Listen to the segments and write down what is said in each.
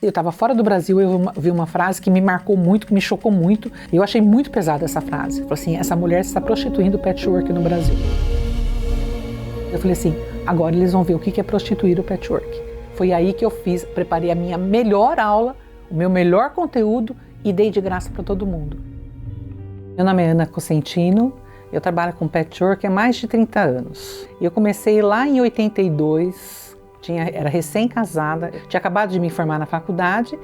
Eu estava fora do Brasil, eu vi uma frase que me marcou muito, que me chocou muito. E eu achei muito pesada essa frase. Eu falei assim, essa mulher está prostituindo patchwork no Brasil. Eu falei assim, agora eles vão ver o que é prostituir o patchwork. Foi aí que eu preparei a minha melhor aula, o meu melhor conteúdo e dei de graça para todo mundo. Meu nome é Ana Cosentino, eu trabalho com patchwork há mais de 30 anos. Eu comecei lá em 82, era recém-casada, tinha acabado de me formar na faculdade,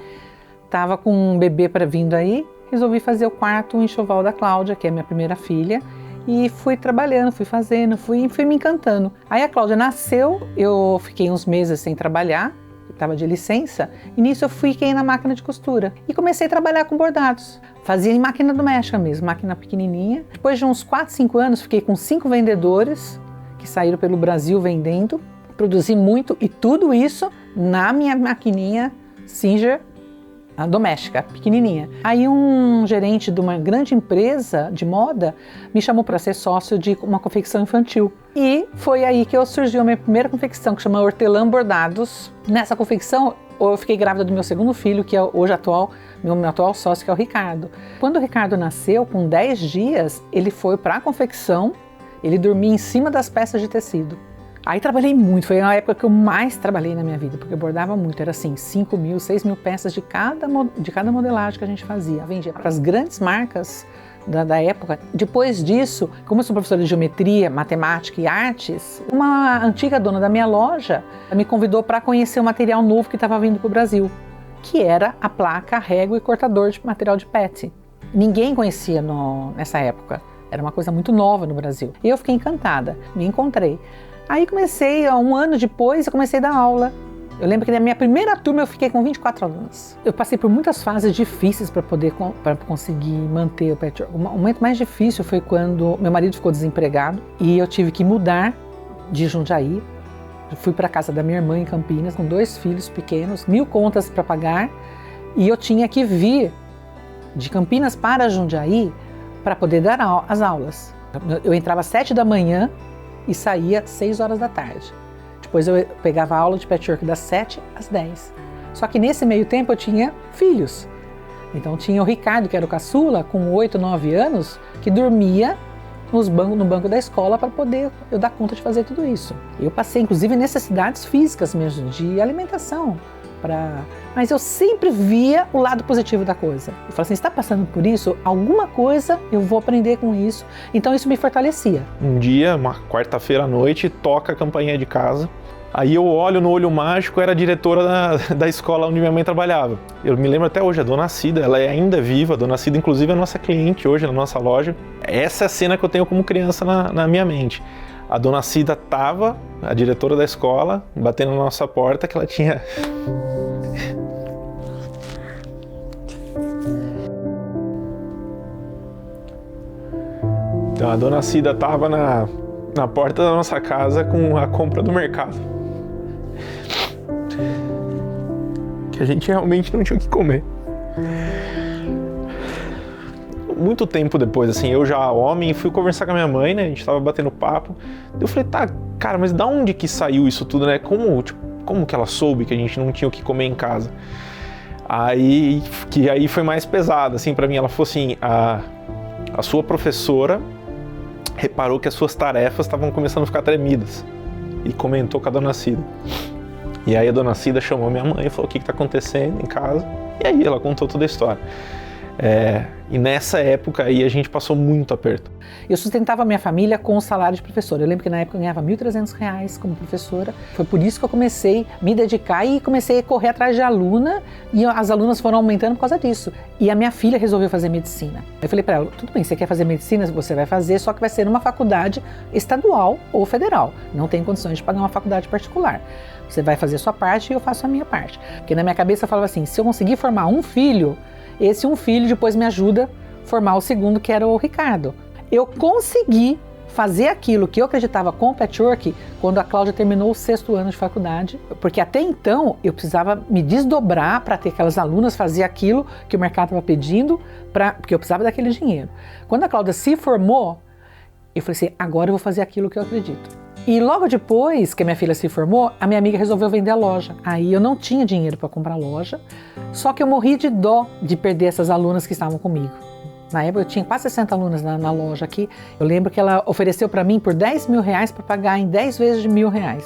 estava com um bebê para vindo aí, resolvi fazer o quarto enxoval da Cláudia, que é minha primeira filha, e fui trabalhando, fui fazendo, fui me encantando. Aí a Cláudia nasceu, eu fiquei uns meses sem trabalhar, estava de licença, e nisso eu fiquei na máquina de costura e comecei a trabalhar com bordados. Fazia em máquina doméstica mesmo, máquina pequenininha. Depois de uns 4, 5 anos, fiquei com 5 vendedores que saíram pelo Brasil vendendo. Produzi muito e tudo isso na minha maquininha Singer doméstica, pequenininha. Aí um gerente de uma grande empresa de moda me chamou para ser sócio de uma confecção infantil. E foi aí que surgiu a minha primeira confecção, que chama Hortelã Bordados. Nessa confecção, eu fiquei grávida do meu segundo filho, que é hoje meu atual sócio, que é o Ricardo. Quando o Ricardo nasceu, com 10 dias, ele foi para a confecção, ele dormia em cima das peças de tecido. Aí trabalhei muito, foi a época que eu mais trabalhei na minha vida, porque eu bordava muito, era assim, 5.000, 6.000 peças de cada modelagem que a gente fazia. Vendia para as grandes marcas da época. Depois disso, como eu sou professora de geometria, matemática e artes, uma antiga dona da minha loja me convidou para conhecer o material novo que estava vindo para o Brasil, que era a placa, régua e cortador de material de PET. Ninguém conhecia nessa época, era uma coisa muito nova no Brasil. E eu fiquei encantada, me encontrei. Aí comecei, 1 ano depois, eu comecei a dar aula. Eu lembro que na minha primeira turma eu fiquei com 24 alunos. Eu passei por muitas fases difíceis para conseguir manter o patchwork. O momento mais difícil foi quando meu marido ficou desempregado e eu tive que mudar de Jundiaí. Eu fui para a casa da minha irmã em Campinas com 2 filhos pequenos, 1.000 contas para pagar, e eu tinha que vir de Campinas para Jundiaí para poder dar as aulas. Eu entrava às 7 da manhã e saía às 6 horas da tarde. Depois eu pegava a aula de patchwork das 7 às 10. Só que nesse meio tempo eu tinha filhos. Então tinha o Ricardo, que era o caçula, com 8, 9 anos, que dormia no banco da escola para poder eu dar conta de fazer tudo isso. Eu passei inclusive necessidades físicas mesmo, de alimentação. Mas eu sempre via o lado positivo da coisa. Eu falava assim, está passando por isso? Alguma coisa eu vou aprender com isso. Então isso me fortalecia. Um dia, uma quarta-feira à noite, toca a campainha de casa. Aí eu olho no olho mágico, era a diretora da escola onde minha mãe trabalhava. Eu me lembro até hoje, a Dona Cida, ela é ainda viva. A Dona Cida, inclusive, é a nossa cliente hoje na nossa loja. Essa é a cena que eu tenho como criança na minha mente. A Dona Cida estava, a diretora da escola, batendo na nossa porta, que ela tinha... Então a Dona Cida estava na porta da nossa casa com a compra do mercado. Que a gente realmente não tinha o que comer. Muito tempo depois, assim, eu já homem, fui conversar com a minha mãe, né, a gente tava batendo papo. Eu falei, tá, cara, mas da onde que saiu isso tudo, né? Como que ela soube que a gente não tinha o que comer em casa? Aí foi mais pesado, assim, pra mim. Ela falou assim, a sua professora reparou que as suas tarefas estavam começando a ficar tremidas e comentou com a Dona Cida. E aí a Dona Cida chamou minha mãe e falou, o que tá acontecendo em casa? E aí ela contou toda a história. E nessa época aí a gente passou muito aperto. Eu sustentava a minha família com o salário de professora. Eu lembro que na época eu ganhava R$1.300 como professora. Foi por isso que eu comecei a me dedicar e comecei a correr atrás de aluna. E as alunas foram aumentando por causa disso. E a minha filha resolveu fazer medicina. Eu falei para ela, tudo bem, você quer fazer medicina, você vai fazer, só que vai ser numa faculdade estadual ou federal. Não tem condições de pagar uma faculdade particular. Você vai fazer a sua parte e eu faço a minha parte. Porque na minha cabeça eu falava assim, se eu conseguir formar um filho, esse um filho depois me ajuda a formar o segundo, que era o Ricardo. Eu consegui fazer aquilo que eu acreditava com o patchwork quando a Cláudia terminou o 6º ano de faculdade, porque até então eu precisava me desdobrar para ter aquelas alunas, fazer aquilo que o mercado estava pedindo, porque eu precisava daquele dinheiro. Quando a Cláudia se formou, eu falei assim, agora eu vou fazer aquilo que eu acredito. E logo depois que a minha filha se formou, a minha amiga resolveu vender a loja. Aí eu não tinha dinheiro para comprar a loja, só que eu morri de dó de perder essas alunas que estavam comigo. Na época eu tinha quase 60 alunas na loja aqui. Eu lembro que ela ofereceu para mim por R$10 mil para pagar em 10 vezes de R$1.000.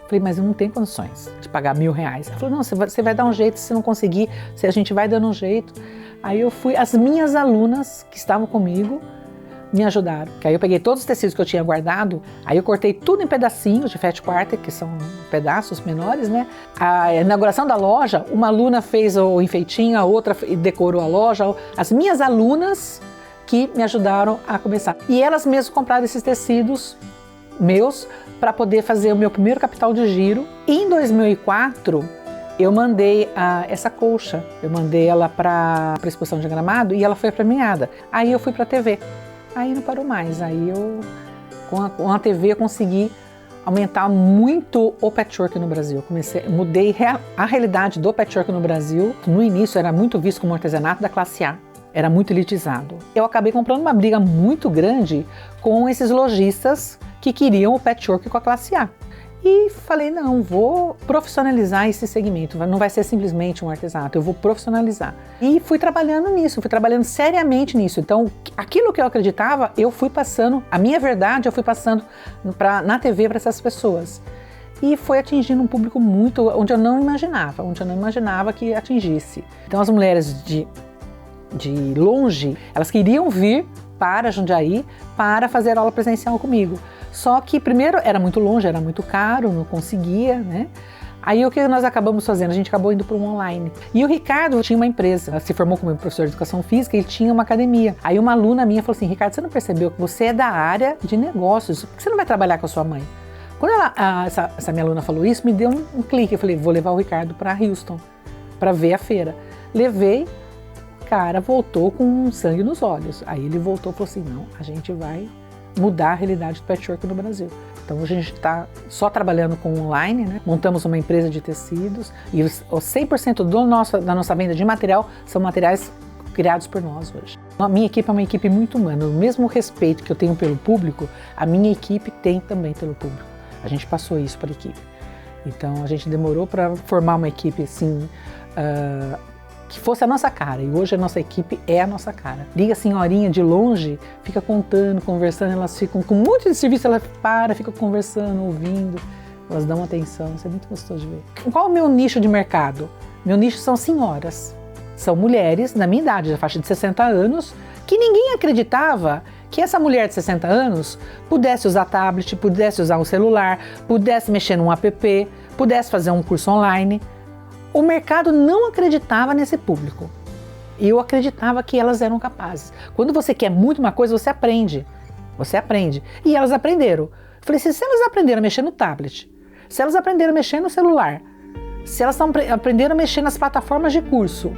Falei, mas eu não tenho condições de pagar R$1.000. Ela falou, não, você vai dar um jeito, se não conseguir, se a gente vai dando um jeito. Aí eu fui, as minhas alunas que estavam comigo me ajudaram. Aí eu peguei todos os tecidos que eu tinha guardado, aí eu cortei tudo em pedacinhos de fat quarter, que são pedaços menores, né? A inauguração da loja, uma aluna fez o enfeitinho, a outra decorou a loja. As minhas alunas que me ajudaram a começar. E elas mesmas compraram esses tecidos meus para poder fazer o meu primeiro capital de giro. E em 2004, eu mandei essa colcha, eu mandei ela para a exposição de Gramado e ela foi premiada. Aí eu fui para a TV. Aí não parou mais, aí eu, com a TV, eu consegui aumentar muito o patchwork no Brasil. Mudei a realidade do patchwork no Brasil. No início era muito visto como artesanato da classe A, era muito elitizado. Eu acabei comprando uma briga muito grande com esses lojistas que queriam o patchwork com a classe A. E falei, não, vou profissionalizar esse segmento, não vai ser simplesmente um artesanato, eu vou profissionalizar. E fui trabalhando nisso, fui trabalhando seriamente nisso. Então, aquilo que eu acreditava, eu fui passando, a minha verdade eu fui passando na TV para essas pessoas. E foi atingindo um público muito, onde eu não imaginava que atingisse. Então, as mulheres de longe, elas queriam vir para Jundiaí para fazer aula presencial comigo. Só que primeiro era muito longe, era muito caro, não conseguia, né? Aí o que nós acabamos fazendo? A gente acabou indo para um online. E o Ricardo tinha uma empresa, ela se formou como professor de educação física, ele tinha uma academia. Aí uma aluna minha falou assim, Ricardo, você não percebeu que você é da área de negócios, por que você não vai trabalhar com a sua mãe? Quando essa minha aluna falou isso, me deu um clique, eu falei, vou levar o Ricardo para Houston, para ver a feira. Levei, cara, voltou com sangue nos olhos. Aí ele voltou e falou assim, não, a gente vai mudar a realidade do patchwork no Brasil. Então a gente está só trabalhando com online, né? Montamos uma empresa de tecidos e os 100% da nossa venda de material são materiais criados por nós hoje. A minha equipe é uma equipe muito humana, o mesmo respeito que eu tenho pelo público, a minha equipe tem também pelo público. A gente passou isso para a equipe. Então a gente demorou para formar uma equipe assim, que fosse a nossa cara, e hoje a nossa equipe é a nossa cara. Liga a senhorinha de longe, fica contando, conversando, elas ficam com um monte de serviço, ela fica conversando, ouvindo, elas dão atenção, isso é muito gostoso de ver. Qual é o meu nicho de mercado? Meu nicho são senhoras, são mulheres da minha idade, da faixa de 60 anos, que ninguém acreditava que essa mulher de 60 anos pudesse usar tablet, pudesse usar um celular, pudesse mexer num app, pudesse fazer um curso online. O mercado não acreditava nesse público. E eu acreditava que elas eram capazes. Quando você quer muito uma coisa, você aprende. Você aprende. E elas aprenderam. Eu falei assim, se elas aprenderam a mexer no tablet, se elas aprenderam a mexer no celular, se elas aprenderam a mexer nas plataformas de curso,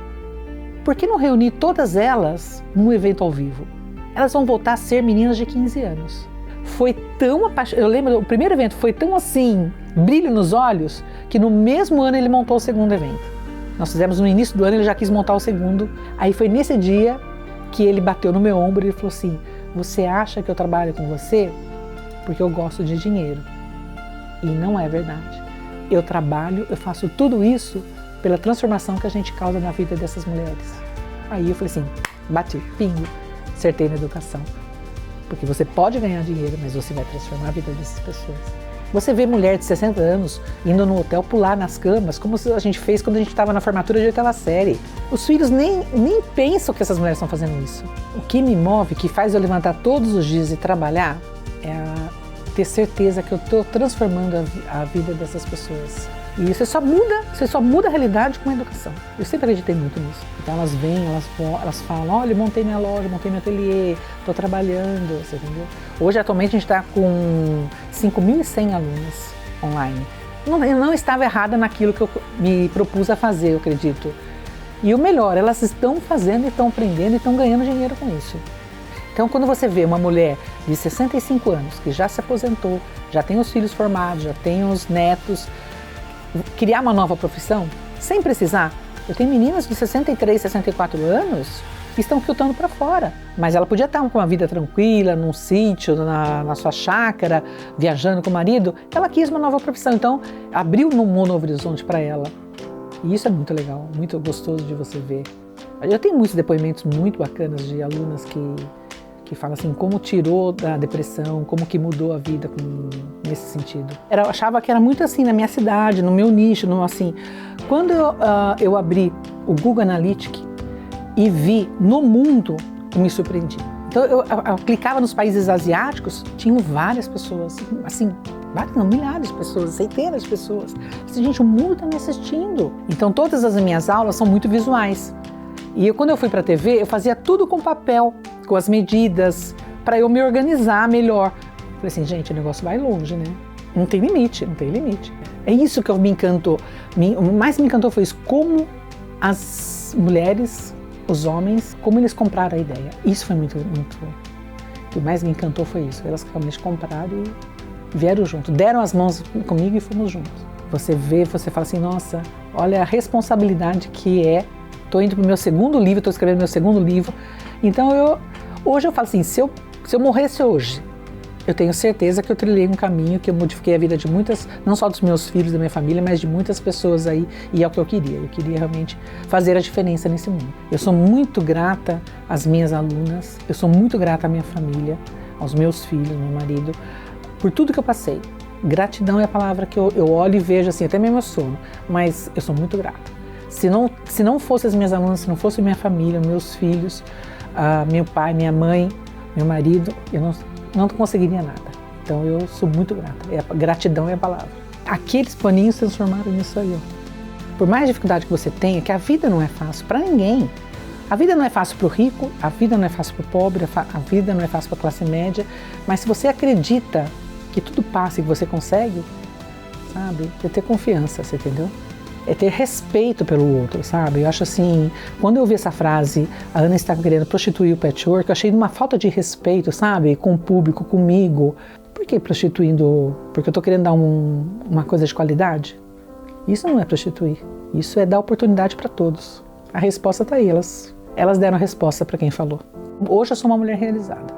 por que não reunir todas elas num evento ao vivo? Elas vão voltar a ser meninas de 15 anos. Foi tão apaixonante. Eu lembro, o primeiro evento foi tão assim, brilho nos olhos, que no mesmo ano ele montou o segundo evento. Nós fizemos no início do ano, ele já quis montar o segundo. Aí foi nesse dia que ele bateu no meu ombro e falou assim, você acha que eu trabalho com você porque eu gosto de dinheiro? E não é verdade. Eu faço tudo isso pela transformação que a gente causa na vida dessas mulheres. Aí eu falei assim, bati, pingo, acertei na educação. Porque você pode ganhar dinheiro, mas você vai transformar a vida dessas pessoas. Você vê mulher de 60 anos indo no hotel pular nas camas, como a gente fez quando a gente estava na formatura de 8ª série. Os filhos nem pensam que essas mulheres estão fazendo isso. O que me move, que faz eu levantar todos os dias e trabalhar, é ter certeza que eu estou transformando a vida dessas pessoas. E você só muda a realidade com a educação. Eu sempre acreditei muito nisso. Então elas vêm, elas falam, olha, montei minha loja, montei meu ateliê, estou trabalhando, você entendeu? Hoje, atualmente, a gente está com 5.100 alunos online. Eu não estava errada naquilo que eu me propus a fazer, eu acredito. E o melhor, elas estão fazendo, estão aprendendo e estão ganhando dinheiro com isso. Então, quando você vê uma mulher de 65 anos, que já se aposentou, já tem os filhos formados, já tem os netos, criar uma nova profissão, sem precisar. Eu tenho meninas de 63, 64 anos estão filtrando para fora. Mas ela podia estar com uma vida tranquila, num sítio, na sua chácara, viajando com o marido. Ela quis uma nova profissão, então abriu um novo horizonte para ela. E isso é muito legal, muito gostoso de você ver. Eu tenho muitos depoimentos muito bacanas de alunas que falam assim, como tirou da depressão, como que mudou a vida nesse sentido. Eu achava que era muito assim na minha cidade, no meu nicho, assim. Quando eu abri o Google Analytics e vi no mundo, eu me surpreendi. Então eu clicava nos países asiáticos, tinham várias pessoas, assim, várias, não, milhares de pessoas, centenas de pessoas. Assim, gente, o mundo está me assistindo. Então todas as minhas aulas são muito visuais. E quando eu fui para a TV, eu fazia tudo com papel, com as medidas, para eu me organizar melhor. Falei assim, gente, o negócio vai longe, né? Não tem limite, não tem limite. É isso que me encantou. O mais me encantou foi isso, como as mulheres, os homens, como eles compraram a ideia. Isso foi muito. O que mais me encantou foi isso. Elas realmente compraram e vieram junto. Deram as mãos comigo e fomos juntos. Você vê, você fala assim, nossa, olha a responsabilidade que é. Estou indo para o meu segundo livro, estou escrevendo meu segundo livro. Então, hoje eu falo assim, se eu morresse hoje, eu tenho certeza que eu trilhei um caminho, que eu modifiquei a vida de muitas, não só dos meus filhos, da minha família, mas de muitas pessoas aí, e é o que eu queria. Eu queria realmente fazer a diferença nesse mundo. Eu sou muito grata às minhas alunas, eu sou muito grata à minha família, aos meus filhos, meu marido, por tudo que eu passei. Gratidão é a palavra que eu olho e vejo assim, até me emociono, mas eu sou muito grata. Se não fosse as minhas alunas, se não fosse minha família, meus filhos, meu pai, minha mãe, meu marido, eu não conseguiria nada. Então eu sou muito grata. Gratidão é a palavra. Aqueles paninhos se transformaram nisso aí. Por mais dificuldade que você tenha, que a vida não é fácil para ninguém. A vida não é fácil para o rico, a vida não é fácil para o pobre, a vida não é fácil para a classe média. Mas se você acredita que tudo passa e que você consegue, sabe? É ter confiança, você entendeu? É ter respeito pelo outro, sabe? Eu acho assim, quando eu vi essa frase, a Ana está querendo prostituir o patchwork, eu achei uma falta de respeito, sabe? Com o público, comigo. Por que prostituindo? Porque eu estou querendo dar uma coisa de qualidade? Isso não é prostituir. Isso é dar oportunidade para todos. A resposta está aí, elas deram a resposta para quem falou. Hoje eu sou uma mulher realizada.